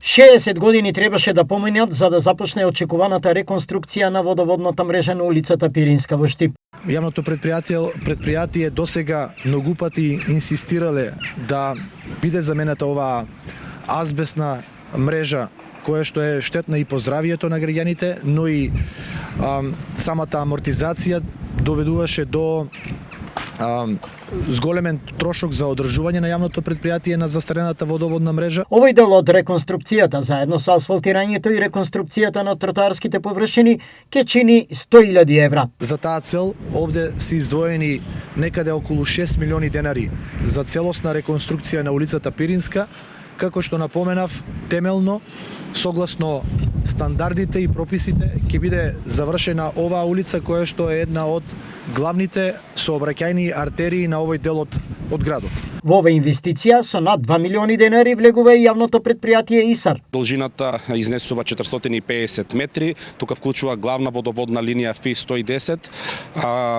60 години требаше да поминат за да започне очекуваната реконструкција на водоводната мрежа на улицата Пиринска во Штип. Јавното предпријатие досега многу пати инсистирале да биде заменета оваа азбестна мрежа која што е штетна и по здравието на граѓаните, но и самата амортизација доведуваше до зголемен трошок за одржување на јавното предпријатие на застарената водоводна мрежа. Овој дел од реконструкцијата, заедно со асфалтирањето и реконструкцијата на тротоарските површини, ќе чини 100.000 евра. За таа цел, овде се издвоени некаде околу 6 милиони денари за целосна реконструкција на улицата Пиринска, како што напоменав, темелно, согласно стандардите и прописите, ќе биде завршена оваа улица која што е една од главните сообраќајни артерии на овој дел од градот. Во оваа инвестиција со над 2 милиони денари влегува и јавното предпријатие ИСАР. Должината изнесува 450 метри, тука вклучува главна водоводна линија Фи-110,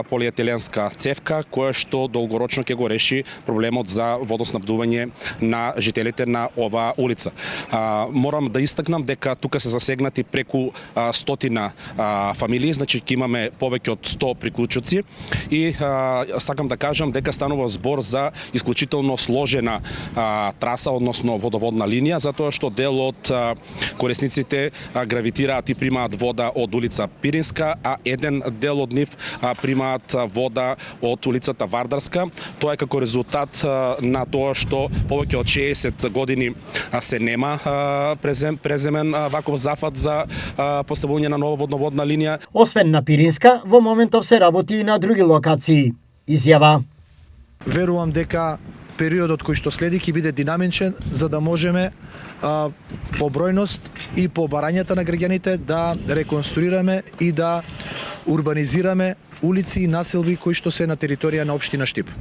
полиетиленска цевка, која што долгорочно ќе го реши проблемот за водоснабдување на жителите на оваа улица. Морам да истакнам дека тука се засегнати преку 100 фамилии, значи ќе имаме повеќе од 100 приклучоци и сакам да кажам дека станува збор за исклучително сложена траса, односно водоводна линија, затоа што дел од корисниците гравитираат и примаат вода од улица Пиринска, а еден дел од нив примаат вода од улицата Вардарска. Тоа е како резултат на тоа што повеќе од 60 години се нема преземен ваков зафат за поставување на нова водноводна линија. Освен на Пиринска, во моментов се работи и на други локации. Изјава: Верувам дека периодот кој што следи ќе биде динамичен, за да можеме по бројност и по барањата на граѓаните да реконструираме и да урбанизираме улици и населби кои што се на територија на општина Штип.